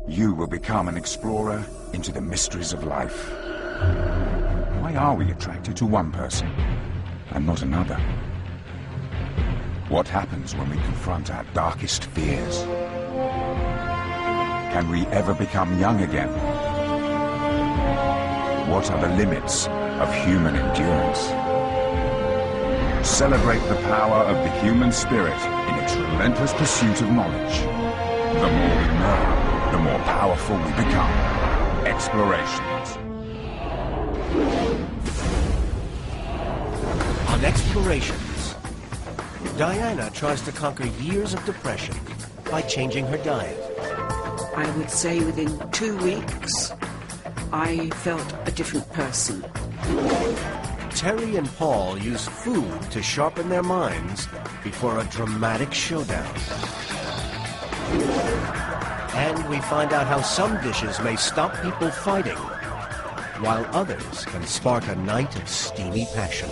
You will become an explorer into the mysteries of life. Why are we attracted to one person and not another? What happens when we confront our darkest fears? Can we ever become young again? What are the limits of human endurance? Celebrate the power of the human spirit in its relentless pursuit of knowledge. The more we know, the more powerful we become. Explorations. On Explorations, Diana tries to conquer years of depression by changing her diet. I would say within 2 weeks, I felt a different person. Terry and Paul use food to sharpen their minds before a dramatic showdown. And we find out how some dishes may stop people fighting, while others can spark a night of steamy passion.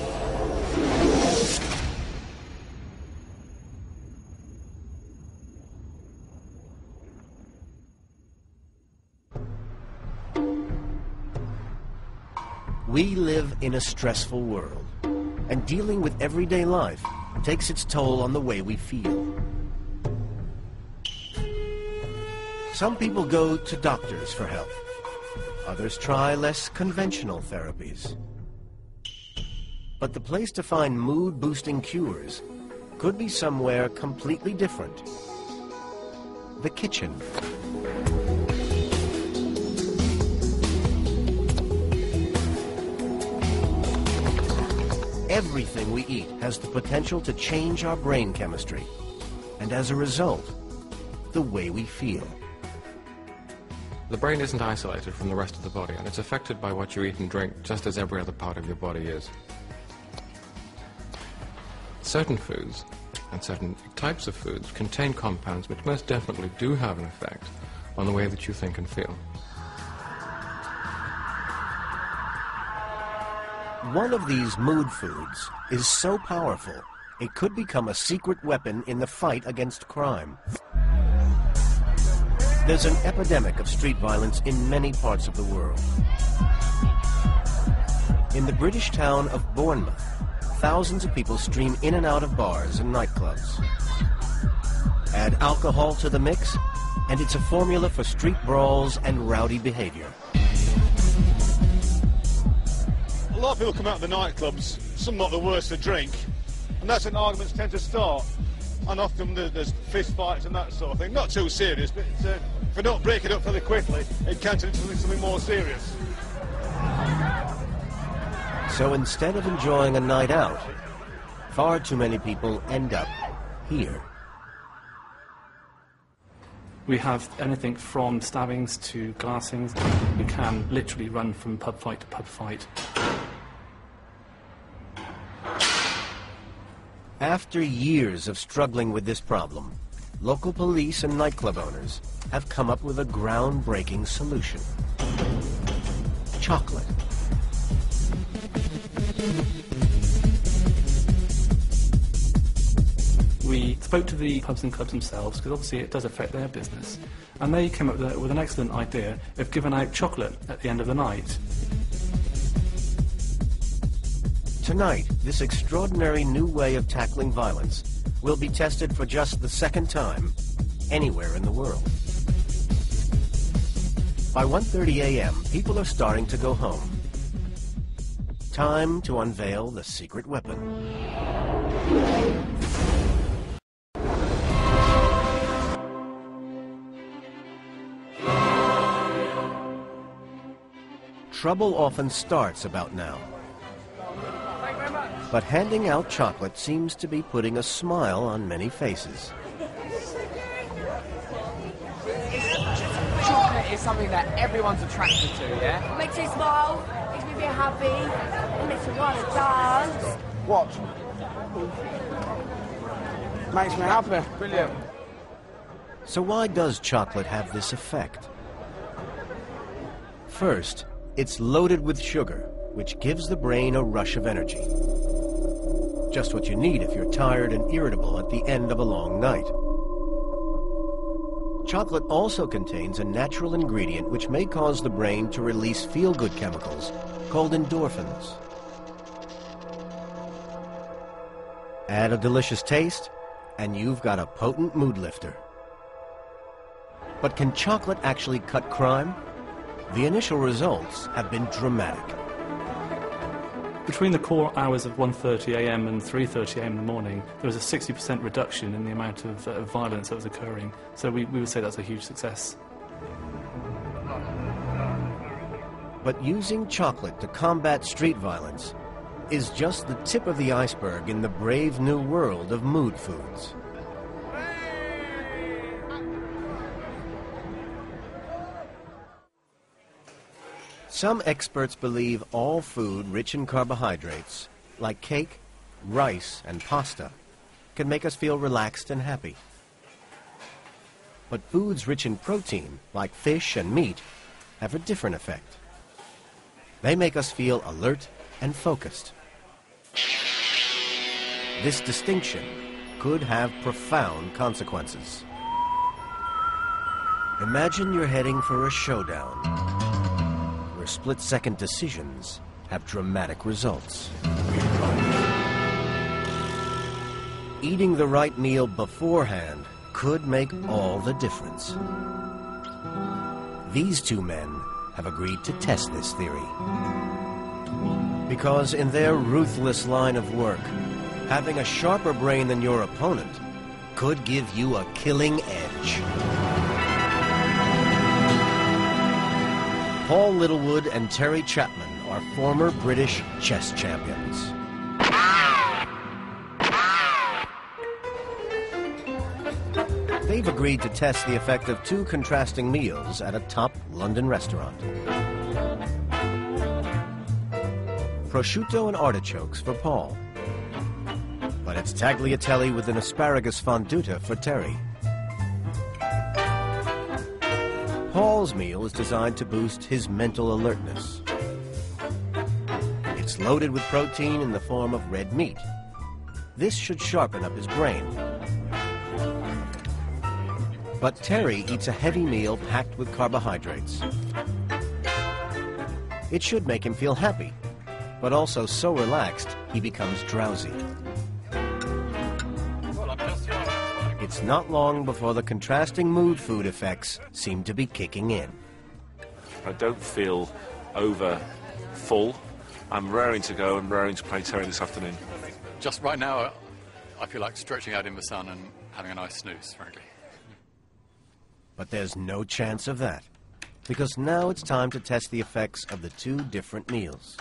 We live in a stressful world, and dealing with everyday life takes its toll on the way we feel. Some people go to doctors for help. Others try less conventional therapies. But the place to find mood-boosting cures could be somewhere completely different. The kitchen. Everything we eat has the potential to change our brain chemistry, and as a result, the way we feel. The brain isn't isolated from the rest of the body, and it's affected by what you eat and drink just as every other part of your body is. Certain foods and certain types of foods contain compounds which most definitely do have an effect on the way that you think and feel. One of these mood foods is so powerful, it could become a secret weapon in the fight against crime. There's an epidemic of street violence in many parts of the world. In the British town of Bournemouth, thousands of people stream in and out of bars and nightclubs. Add alcohol to the mix, and it's a formula for street brawls and rowdy behavior. A lot of people come out of the nightclubs, some not the worst to drink, and that's when arguments tend to start. And often there's fist fights and that sort of thing. Not too serious, but if we don't break it up fairly quickly, it can turn into something more serious. So instead of enjoying a night out, far too many people end up here. We have anything from stabbings to glassings. We can literally run from pub fight to pub fight. After years of struggling with this problem, local police and nightclub owners have come up with a groundbreaking solution. Chocolate. We spoke to the pubs and clubs themselves, because obviously it does affect their business. And they came up with an excellent idea of giving out chocolate at the end of the night. Tonight, this extraordinary new way of tackling violence will be tested for just the second time anywhere in the world. By 1:30 a.m., people are starting to go home. Time to unveil the secret weapon. Trouble often starts about now. But handing out chocolate seems to be putting a smile on many faces. Chocolate is something that everyone's attracted to, yeah? Makes me smile, makes me feel happy, it makes me want to dance. What? Makes me happy. Brilliant. So why does chocolate have this effect? First, it's loaded with sugar, which gives the brain a rush of energy. Just what you need if you're tired and irritable at the end of a long night. Chocolate also contains a natural ingredient which may cause the brain to release feel-good chemicals called endorphins. Add a delicious taste, and you've got a potent mood lifter. But can chocolate actually cut crime? The initial results have been dramatic. Between the core hours of 1:30 a.m. and 3:30 a.m. in the morning, there was a 60% reduction in the amount of violence that was occurring. So we would say that's a huge success. But using chocolate to combat street violence is just the tip of the iceberg in the brave new world of mood foods. Some experts believe all food rich in carbohydrates, like cake, rice, and pasta, can make us feel relaxed and happy. But foods rich in protein, like fish and meat, have a different effect. They make us feel alert and focused. This distinction could have profound consequences. Imagine you're heading for a showdown, where split-second decisions have dramatic results. Eating the right meal beforehand could make all the difference. These two men have agreed to test this theory. Because in their ruthless line of work, having a sharper brain than your opponent could give you a killing edge. Paul Littlewood and Terry Chapman are former British chess champions. They've agreed to test the effect of two contrasting meals at a top London restaurant. Prosciutto and artichokes for Paul. But it's tagliatelle with an asparagus fonduta for Terry. Paul's meal is designed to boost his mental alertness. It's loaded with protein in the form of red meat. This should sharpen up his brain. But Terry eats a heavy meal packed with carbohydrates. It should make him feel happy, but also so relaxed he becomes drowsy. It's not long before the contrasting mood food effects seem to be kicking in. I don't feel over full. I'm raring to go and raring to play Terry this afternoon. Just right now, I feel like stretching out in the sun and having a nice snooze, frankly. But there's no chance of that, because now it's time to test the effects of the two different meals.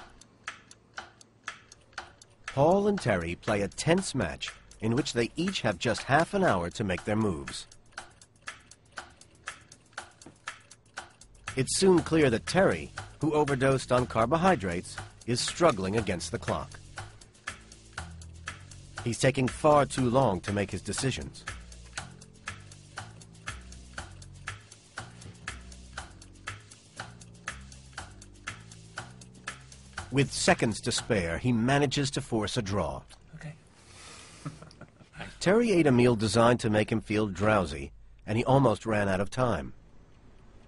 Paul and Terry play a tense match in which they each have just half an hour to make their moves. It's soon clear that Terry, who overdosed on carbohydrates, is struggling against the clock. He's taking far too long to make his decisions. With seconds to spare, he manages to force a draw. Okay. Terry ate a meal designed to make him feel drowsy, and he almost ran out of time.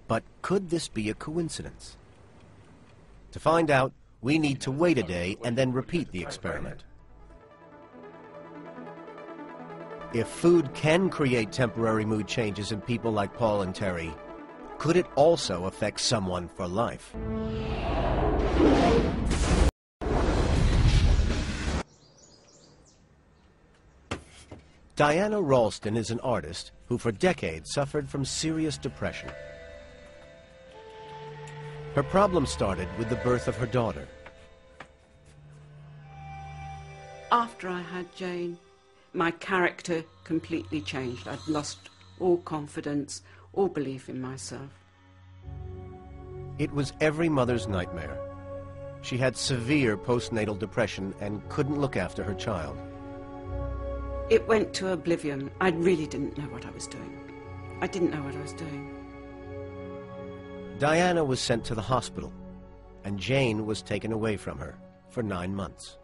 But could this be a coincidence? To find out, we need to wait a day and then repeat the experiment. If food can create temporary mood changes in people like Paul and Terry, could it also affect someone for life? Diana Ralston is an artist who for decades suffered from serious depression. Her problem started with the birth of her daughter. After I had Jane, my character completely changed. I'd lost all confidence, all belief in myself. It was every mother's nightmare. She had severe postnatal depression and couldn't look after her child. It went to oblivion. I really didn't know what I was doing. I didn't know what I was doing. Diana was sent to the hospital, and Jane was taken away from her for 9 months.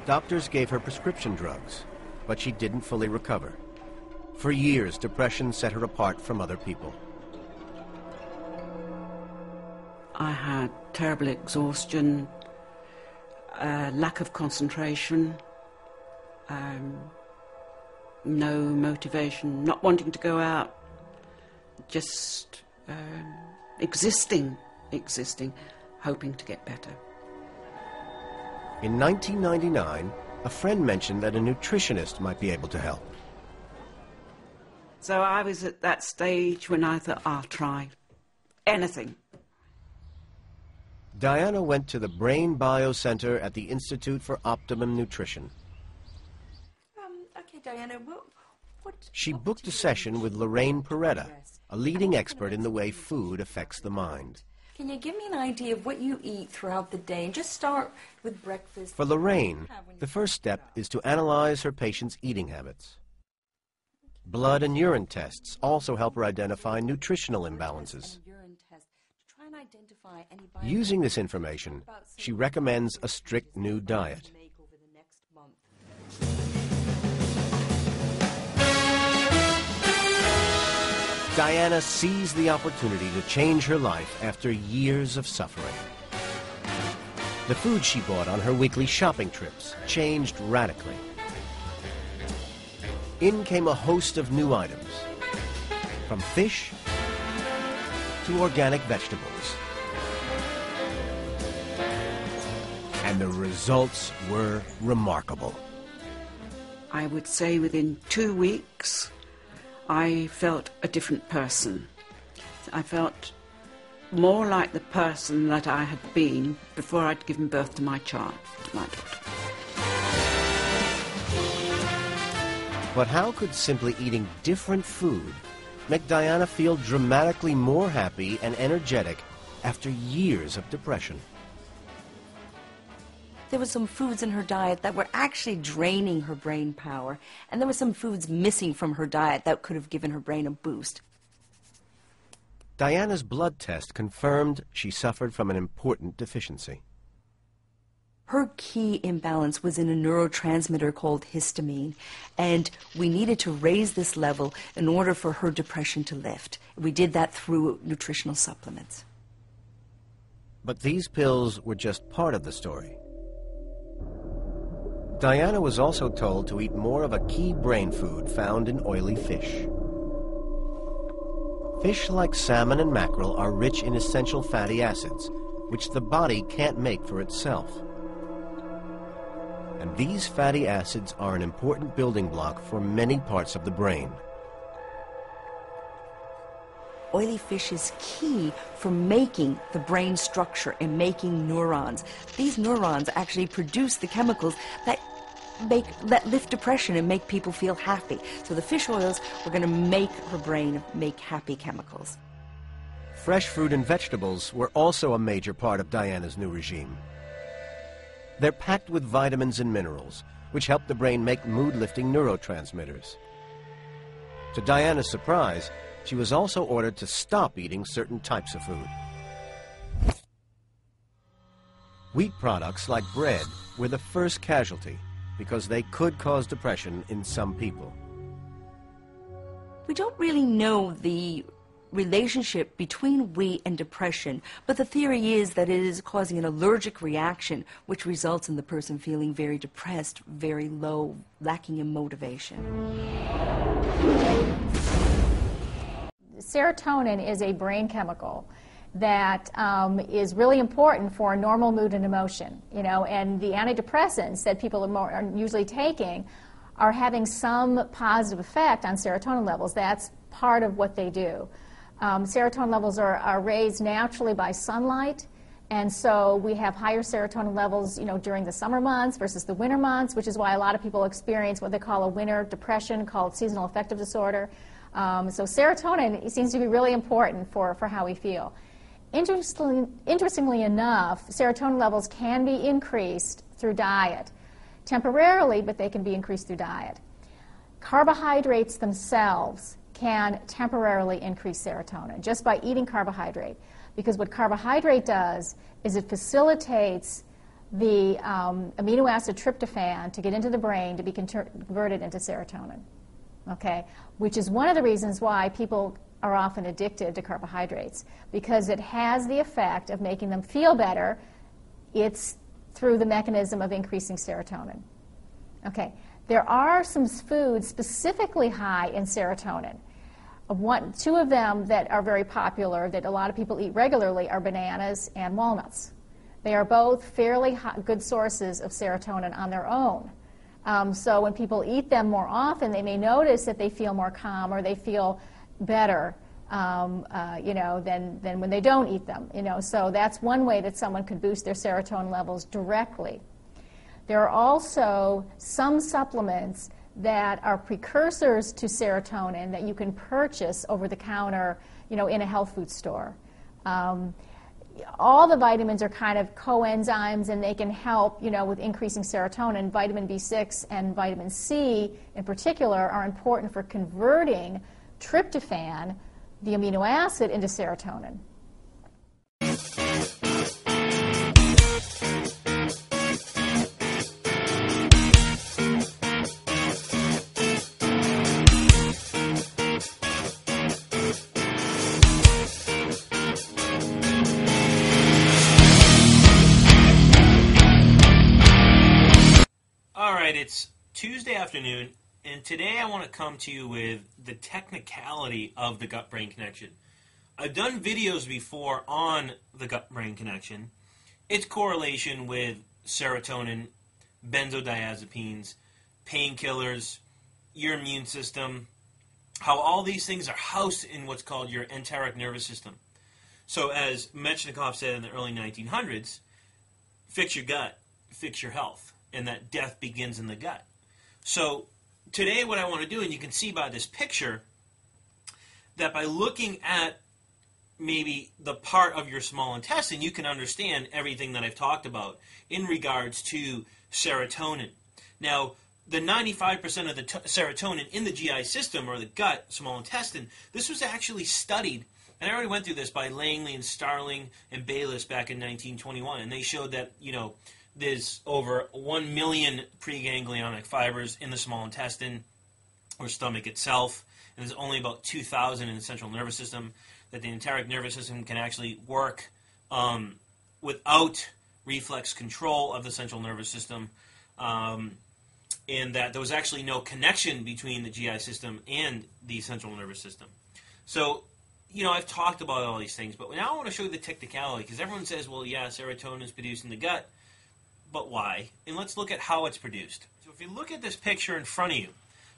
Doctors gave her prescription drugs, but she didn't fully recover. For years, depression set her apart from other people. I had terrible exhaustion, lack of concentration, no motivation, not wanting to go out, just existing, hoping to get better. In 1999, a friend mentioned that a nutritionist might be able to help. So I was at that stage when I thought, I'll try anything. Diana went to the Brain Bio Center at the Institute for Optimum Nutrition. Okay, Diana, She booked a session with Lorraine Peretta, a leading expert in the way food affects the mind. Can you give me an idea of what you eat throughout the day? And just start with breakfast. For Lorraine, the first step is to analyze her patient's eating habits. Blood and urine tests also help her identify nutritional imbalances. Using this information, she recommends a strict new diet. Diana seized the opportunity to change her life after years of suffering. The food she bought on her weekly shopping trips changed radically. In came a host of new items, from fish to organic vegetables. And the results were remarkable. I would say within 2 weeks, I felt a different person. I felt more like the person that I had been before I'd given birth to my child, my daughter. But how could simply eating different food make Diana feel dramatically more happy and energetic after years of depression? There were some foods in her diet that were actually draining her brain power, and there were some foods missing from her diet that could have given her brain a boost. Diana's blood test confirmed she suffered from an important deficiency. Her key imbalance was in a neurotransmitter called histamine, and we needed to raise this level in order for her depression to lift. We did that through nutritional supplements. But these pills were just part of the story. Diana was also told to eat more of a key brain food found in oily fish. Fish like salmon and mackerel are rich in essential fatty acids, which the body can't make for itself. And these fatty acids are an important building block for many parts of the brain. Oily fish is key for making the brain structure and making neurons. These neurons actually produce the chemicals that lift depression and make people feel happy. So the fish oils were going to make her brain make happy chemicals. Fresh fruit and vegetables were also a major part of Diana's new regime. They're packed with vitamins and minerals, which help the brain make mood-lifting neurotransmitters. To Diana's surprise, she was also ordered to stop eating certain types of food. Wheat products like bread were the first casualty because they could cause depression in some people. We don't really know the relationship between wheat and depression, but the theory is that it is causing an allergic reaction which results in the person feeling very depressed, very low, lacking in motivation. Serotonin is a brain chemical that is really important for normal mood and emotion, and the antidepressants that people are usually taking are having some positive effect on serotonin levels. That's part of what they do. Serotonin levels are raised naturally by sunlight, and so we have higher serotonin levels, during the summer months versus the winter months, which is why a lot of people experience what they call a winter depression called seasonal affective disorder. So serotonin seems to be really important for how we feel. Interestingly enough, serotonin levels can be increased through diet. Temporarily, but they can be increased through diet. Carbohydrates themselves can temporarily increase serotonin just by eating carbohydrate, because what carbohydrate does is it facilitates the amino acid tryptophan to get into the brain to be converted into serotonin. okay, which is one of the reasons why people are often addicted to carbohydrates, because it has the effect of making them feel better. It's through the mechanism of increasing serotonin. Okay, there are some foods specifically high in serotonin. Two of them that are very popular that a lot of people eat regularly are bananas and walnuts. They are both fairly good sources of serotonin on their own. So when people eat them more often, they may notice that they feel more calm or they feel better, than when they don't eat them. So that's one way that someone could boost their serotonin levels directly. There are also some supplements that are precursors to serotonin that you can purchase over the counter, in a health food store. All the vitamins are kind of coenzymes, and they can help, with increasing serotonin. Vitamin B6 and vitamin C, in particular, are important for converting tryptophan, the amino acid, into serotonin. It's Tuesday afternoon, and today I want to come to you with the technicality of the gut-brain connection. I've done videos before on the gut-brain connection, its correlation with serotonin, benzodiazepines, painkillers, your immune system, how all these things are housed in what's called your enteric nervous system. So as Metchnikoff said in the early 1900s, fix your gut, fix your health. And that death begins in the gut. So today what I want to do, and you can see by this picture, that by looking at maybe the part of your small intestine, you can understand everything that I've talked about in regards to serotonin. Now, the 95% of the serotonin in the GI system, or the gut, small intestine, this was actually studied, and I already went through this by Langley and Starling and Bayliss back in 1921, and they showed that, there's over 1 million preganglionic fibers in the small intestine or stomach itself, and there's only about 2,000 in the central nervous system, that the enteric nervous system can actually work without reflex control of the central nervous system, and that there was actually no connection between the GI system and the central nervous system. So, I've talked about all these things, but now I want to show you the technicality, because everyone says, well, yeah, serotonin is produced in the gut, but why? And let's look at how it's produced. So if you look at this picture in front of you,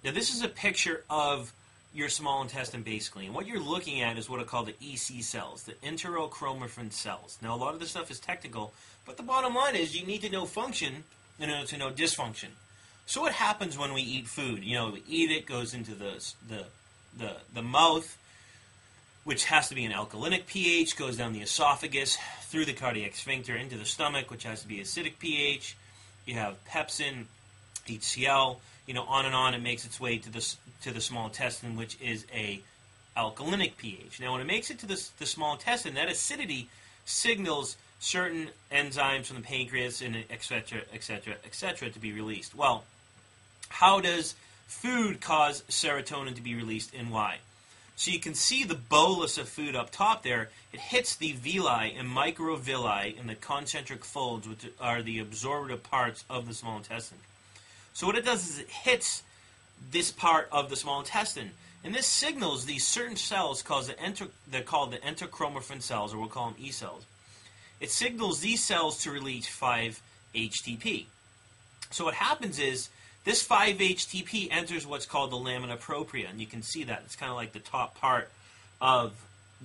now this is a picture of your small intestine basically, and what you're looking at is what are called the EC cells, the enterochromaffin cells. Now a lot of this stuff is technical, but the bottom line is you need to know function in order to know dysfunction. So what happens when we eat food? We eat it, goes into the mouth, which has to be an alkalinic pH, goes down the esophagus, through the cardiac sphincter into the stomach, which has to be acidic pH. You have pepsin, HCl, on and on. It makes its way to the small intestine, which is a alkalinic pH. Now, when it makes it to the small intestine, that acidity signals certain enzymes from the pancreas and et cetera, to be released. Well, how does food cause serotonin to be released, and why? So you can see the bolus of food up top there. It hits the villi and microvilli in the concentric folds, which are the absorptive parts of the small intestine. So what it does is it hits this part of the small intestine, and this signals these certain cells they're called the enterochromaffin cells, or we'll call them E cells. It signals these cells to release 5-HTP. So what happens is this 5-HTP enters what's called the lamina propria, and you can see that. It's kind of like the top part of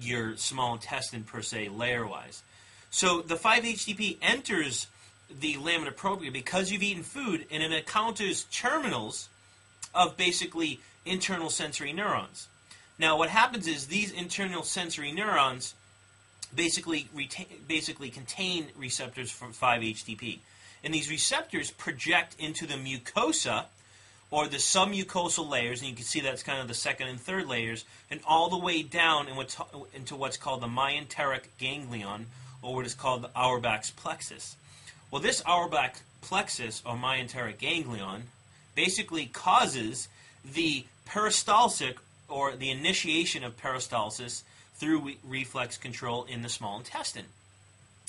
your small intestine, per se, layer-wise. So the 5-HTP enters the lamina propria because you've eaten food, and it encounters terminals of basically internal sensory neurons. Now what happens is these internal sensory neurons basically contain receptors for 5-HTP. And these receptors project into the mucosa, or the submucosal layers, and you can see that's kind of the second and third layers, and all the way down into what's called the myenteric ganglion, or what is called the Auerbach's plexus. Well, this Auerbach plexus, or myenteric ganglion, basically causes the peristalsis, or the initiation of peristalsis through reflex control in the small intestine.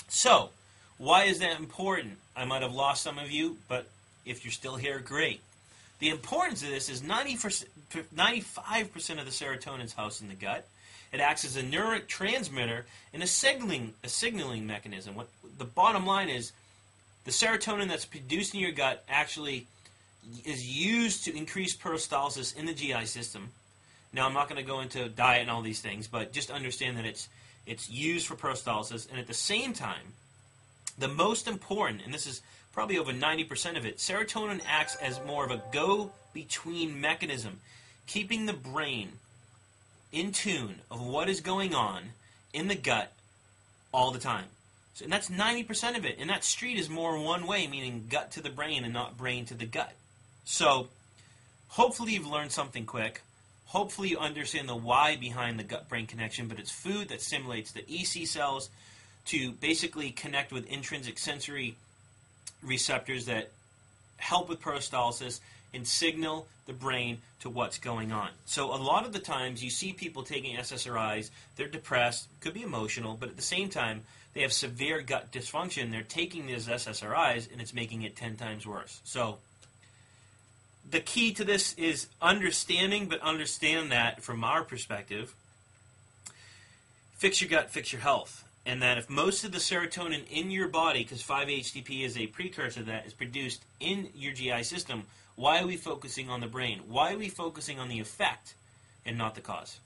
So, why is that important? I might have lost some of you, but if you're still here, great. The importance of this is 95% of the serotonin is housed in the gut. It acts as a neurotransmitter and a signaling mechanism. What the bottom line is, the serotonin that's produced in your gut actually is used to increase peristalsis in the GI system. Now, I'm not going to go into diet and all these things, but just understand that it's used for peristalsis, and at the same time, the most important, and this is probably over 90% of it, serotonin acts as more of a go-between mechanism, keeping the brain in tune of what is going on in the gut all the time. So, and that's 90% of it. And that street is more one way, meaning gut to the brain and not brain to the gut. So, hopefully you've learned something quick. Hopefully you understand the why behind the gut-brain connection, but it's food that stimulates the EC cells to basically connect with intrinsic sensory receptors that help with peristalsis and signal the brain to what's going on. So a lot of the times you see people taking SSRIs, they're depressed, could be emotional, but at the same time they have severe gut dysfunction. They're taking these SSRIs and it's making it 10 times worse. So the key to this is understanding, but understand that from our perspective, fix your gut, fix your health. And that if most of the serotonin in your body, because 5-HTP is a precursor to that, is produced in your GI system, why are we focusing on the brain? Why are we focusing on the effect and not the cause?